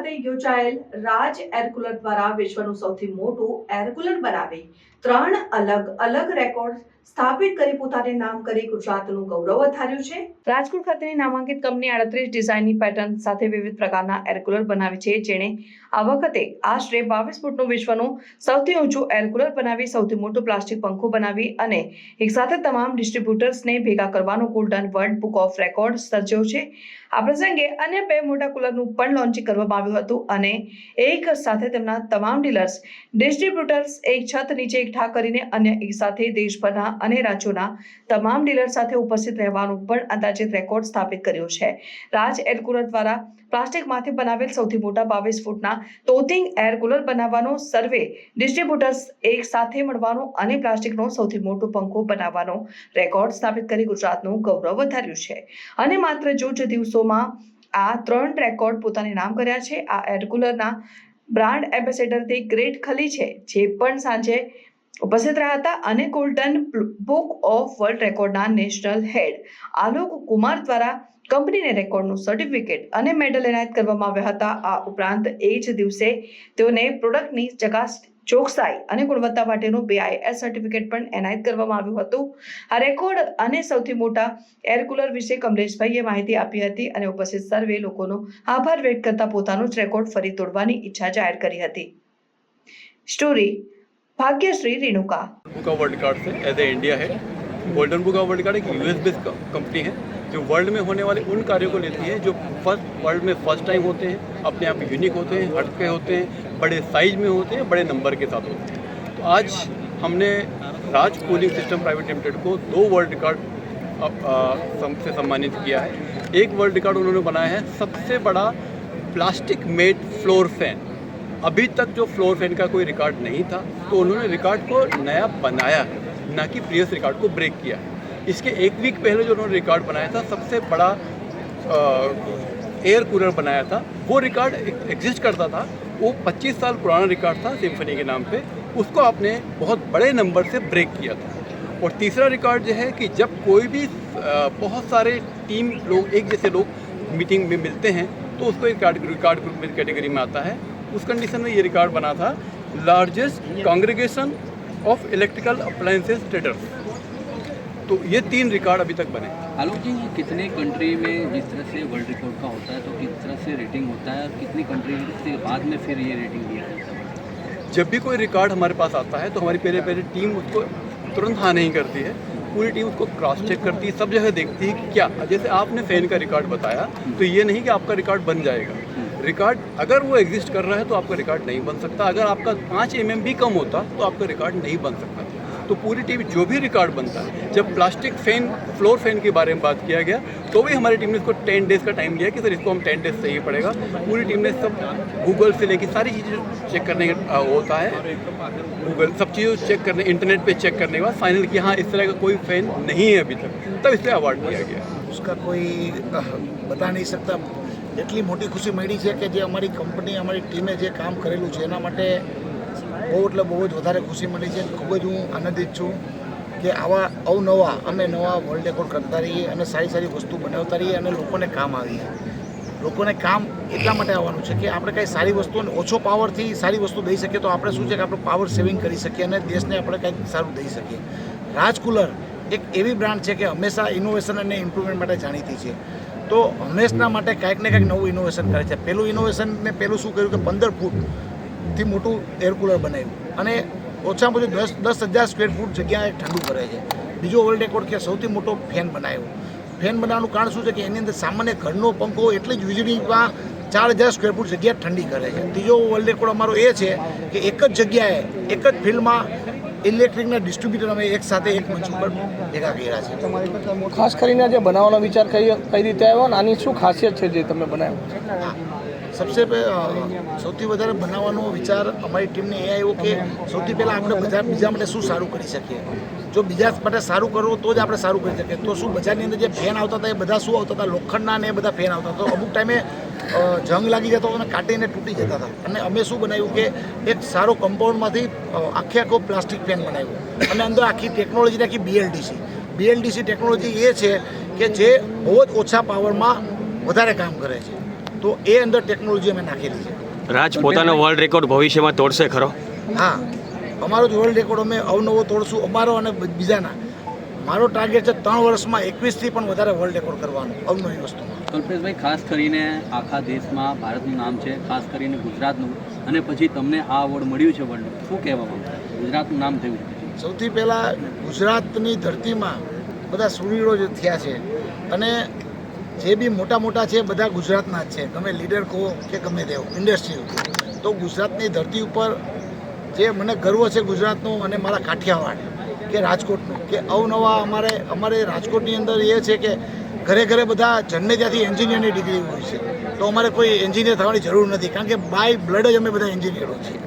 ખાતે યોજાયેલ રાજ air cooler દ્વારા વિશ્વનું સૌથી મોટું એર કુલર બનાવી 3 અલગ અલગ રેકોર્ડ સ્થાપિત કરી પોતાને નામ કરી ગુજરાતનું ગૌરવ વધાર્યું છે। રાજકોટ ખાતેની નામાંકિત કંપની 38 ડિઝાઇનની પેટર્ન સાથે વિવિધ પ્રકારના એર કુલર બનાવી છે, જેણે આ વખતે આશરે 22 ફૂટનું વિશ્વનું સૌથી ઊંચું એર કુલર બનાવી સૌથી મોટો પ્લાસ્ટિક પંખો બનાવી અને એકસાથે તમામ ડિસ્ટ્રીબ્યુટર્સને ભેગા કરવાનો golden world book of record સર્જ્યો છે। આ પ્રસંગે અન્ય 2 મોટા કુલરનું પણ લોન્ચિંગ કરવામાં આવ્યું હતું અને એક સાથે તેમના તમામ ડીલર્સ ડિસ્ટ્રીબ્યુટર્સ એક છત નીચે એકઠા કરીને અન્ય એક સાથે દેશભરના અને રાજ્યોના તમામ ડીલર સાથે ઉપસ્થિત રહેવાનું પણ અંદાજિત રેકોર્ડ સ્થાપિત કર્યો છે। રાજ એર કુલર દ્વારા પ્લાસ્ટિકમાંથી બનાવેલ સૌથી મોટા 22 ફૂટના તોતિંગ એર કુલર બનાવવાનો, સર્વે ડિસ્ટ્રીબ્યુટર્સ એક સાથે મળવાનો અને પ્લાસ્ટિકનો સૌથી મોટો પંખો બનાવવાનો રેકોર્ડ સ્થાપિત કરી ગુજરાતનું ગૌરવ વધાર્યું છે અને માત્ર જ દિવસોમાં આ 3 રેકોર્ડ પોતાને નામ કર્યા છે। આ એર કુલરના બ્રાન્ડ એમ્બેસેડર તે ગ્રેટ ખલી છે, જે પણ સાંજે ઉપસ્થિત રહ્યા હતા અને ગોલ્ડન બુક ઓફ વર્લ્ડ રેકોર્ડના નેશનલ હેડ આલોક કુમાર દ્વારા કંપનીને રેકોર્ડનું સર્ટિફિકેટ અને મેડલ એનાયત કરવામાં આવ્યા હતા। આ ઉપરાંત એ જ દિવસે તેઓને પ્રોડક્ટની ચોકસાઈ અને ગુણવત્તા માટેનું BIS સર્ટિફિકેટ પણ એનાયત કરવામાં આવ્યું હતું। આ રેકોર્ડ અને સૌથી મોટા એર કુલર વિશે કમલેશભાઈએ માહિતી આપી હતી અને ઉપસ્થિત સર્વે લોકોનો આભાર વ્યક્ત કરતા પોતાનો જ રેકોર્ડ ફરી તોડવાની ઈચ્છા જાહેર કરી હતી। Story Bhagyashree Renuka. Book of world record से एज ए इंडिया है। Golden book of world record एक यूएस बेस्ड कंपनी है जो वर्ल्ड में होने वाले उन कार्यों को लेती है जो वर्ल्ड में फर्स्ट टाइम होते हैं, अपने आप यूनिक होते हैं, हटके होते हैं, बड़े साइज में होते हैं, बड़े नंबर के साथ होते हैं। तो आज हमने राज कूलिंग सिस्टम प्राइवेट लिमिटेड को 2 वर्ल्ड रिकॉर्ड से सम्मानित किया है। एक वर्ल्ड रिकॉर्ड उन्होंने बनाया है सबसे बड़ा प्लास्टिक मेड फ्लोर फैन। अभी तक जो फ्लोर फैन का कोई रिकॉर्ड नहीं था, तो उन्होंने रिकॉर्ड को नया बनाया है, ना कि प्रीवियस रिकॉर्ड को ब्रेक किया है। इसके 1 वीक पहले जो उन्होंने रिकॉर्ड बनाया था, सबसे बड़ा एयर कूलर बनाया था, वो रिकॉर्ड एग्जिस्ट करता था। वो 25 साल पुराना रिकॉर्ड था सिम्फनी के नाम पे, उसको आपने बहुत बड़े नंबर से ब्रेक किया था। और तीसरा रिकॉर्ड जो है कि जब कोई भी बहुत सारे टीम लोग, एक जैसे लोग मीटिंग में मिलते हैं, तो उसको एक रिकॉर्ड कैटेगरी में आता है। उस कंडीशन में ये रिकॉर्ड बना था largest congregation of electrical appliances traders. तो ये 3 रिकॉर्ड अभी तक बने। आलोक जी, कितने कंट्री में जिस तरह से वर्ल्ड रिकॉर्ड का होता है तो किस तरह से रेटिंग होता है और कितनी कंट्री के बाद में फिर ये रेटिंग दिया जाता है? जब भी कोई रिकॉर्ड हमारे पास आता है तो हमारी पहले टीम उसको तुरंत हाँ नहीं करती है, पूरी टीम उसको क्रॉस चेक करती है, सब जगह देखती है कि क्या, जैसे आपने फैन का रिकॉर्ड बताया, तो ये नहीं कि आपका रिकॉर्ड बन जाएगा। रिकॉर्ड अगर वो एग्जिस्ट कर रहा है तो आपका रिकॉर्ड नहीं बन सकता। अगर आपका 5 mm भी कम होता तो आपका रिकॉर्ड नहीं बन सकता। तो पूरी टीम जो भी रिकॉर्ड बनता है, जब प्लास्टिक फैन, फ्लोर फैन के बारे में बात किया गया, तो भी हमारी टीम ने इसको 10 डेज़ का टाइम लिया कि सर इसको हम 10 डेज़ चाहिए पड़ेगा। पूरी टीम ने सब गूगल से लेकर सारी चीज़ें चेक करने का होता है, गूगल सब चीज़ों चेक करने, इंटरनेट पे चेक करने के बाद फाइनल किया हाँ इस तरह का कोई फैन नहीं है अभी तक, तब इसलिए अवार्ड दिया गया। उसका कोई बता नहीं सकता। એટલી મોટી ખુશી મળી છે કે જે અમારી કંપની, અમારી ટીમે જે કામ કરેલું છે એના માટે બહુ એટલે બહુ જ વધારે ખુશી મળી છે। ખૂબ જ હું આનંદિત છું કે આવા અવનવા અમે નવા વર્લ્ડ રેકોર્ડ કરતા રહીએ અને સારી સારી વસ્તુ બનાવતા રહીએ અને લોકોને કામ આવીએ। લોકોને કામ એટલા માટે આવવાનું છે કે આપણે કંઈ સારી વસ્તુ ઓછો પાવરથી સારી વસ્તુ દઈ શકીએ તો આપણે શું છે કે આપણે પાવર સેવિંગ કરી શકીએ અને દેશને આપણે કંઈક સારું દઈ શકીએ। રાજ કુલર એક એવી બ્રાન્ડ છે કે હંમેશા ઇનોવેશન અને ઇમ્પ્રુવમેન્ટ માટે જાણીતી છે। તો હંમેશના માટે કાંઈક ને કાંઈક નવું ઇનોવેશન કરે છે। પહેલું ઇનોવેશન ને પહેલું શું કર્યું કે 15 ફૂટથી મોટું એર કુલર બનાવ્યું અને ઓછામાં ઓછું 10,000 સ્ક્વેર ફૂટ જગ્યાએ ઠંડુ કરે છે। બીજો વર્લ્ડ રેકોર્ડ કે સૌથી મોટો ફેન બનાવ્યો। ફેન બનાવવાનું કારણ શું છે કે એની અંદર સામાન્ય ઘરનો પંખો એટલી જ વીજળીમાં 4,000 સ્ક્વેર ફૂટ જગ્યા ઠંડી કરે છે। ત્રીજો વર્લ્ડ રેકોર્ડ અમારો એ છે કે એક જ જગ્યાએ, એક જ ફિલ્ડમાં ઇલેક્ટ્રિકના ડિસ્ટ્રીબ્યુટર અમે એક સાથે એક મંચ ઉપર ભેગા કર્યા છે। ખાસ કરીને જે બનાવવાનો વિચાર કઈ રીતે આવ્યો અને આની શું ખાસિયત છે જે તમે બનાવ્યો? સૌથી વધારે બનાવવાનો વિચાર અમારી ટીમને એ આવ્યો કે સૌથી પહેલાં આપણે બીજા માટે શું સારું કરી શકીએ। જો બીજા માટે સારું કરવું તો જ આપણે સારું કરી શકીએ। તો શું બજારની અંદર જે ફેન આવતા હતા એ બધા શું આવતા હતા? લોખંડના ને એ બધા ફેન આવતા હતા। તો અમુક ટાઈમે જંગ લાગી જતો અને કાઢીને તૂટી જતા હતા અને અમે શું બનાવ્યું કે એક સારો કમ્પાઉન્ડમાંથી આખો પ્લાસ્ટિક ફેન બનાવ્યું અને અંદર આખી ટેકનોલોજી નાખી BLDC ટેકનોલોજી એ છે કે જે બહુ જ ઓછા પાવરમાં વધારે કામ કરે છે। તો એ અંદર ટેકનોલોજી અમે નાખેલી છે। રાજ પોતાનો વર્લ્ડ રેકોર્ડ ભવિષ્યમાં તોડશે ખરો? હા, અમારો જ વર્લ્ડ રેકોર્ડ અમે અવનવો તોડશું, અમારો અને બીજાના. મારો ટાર્ગેટ છે 3 વર્ષમાં 21થી પણ વધારે વર્લ્ડ રેકોર્ડ કરવાનો અવનવી વસ્તુમાં. કલ્પેશભાઈ, ખાસ કરીને આખા દેશમાં ભારતનું નામ છે, ખાસ કરીને ગુજરાતનું, અને પછી તમને આ એવોર્ડ મળ્યું છે વર્લ્ડ, શું કહેવા માંગો? ગુજરાતનું નામ થયું છે. સૌથી પહેલાં ગુજરાતની ધરતીમાં બધા શૂરવીરો જે થયા છે અને જે બી મોટા મોટા છે બધા ગુજરાતના જ છે, ગમે લીડર કહો કે ગમે તે ઇન્ડસ્ટ્રી. તો ગુજરાતની ધરતી ઉપર જે મને ગર્વ છે ગુજરાતનું અને મારા કાઠિયાવાડ કે રાજકોટનું, કે અવનવા અમારે રાજકોટની અંદર એ છે કે ઘરે ઘરે બધા જન્મે ત્યાંથી એન્જિનિયરની ડિગ્રી હોય છે. તો અમારે કોઈ એન્જિનિયર થવાની જરૂર નથી, કારણ કે બાય બ્લડ જ અમે બધા એન્જિનિયરો છીએ.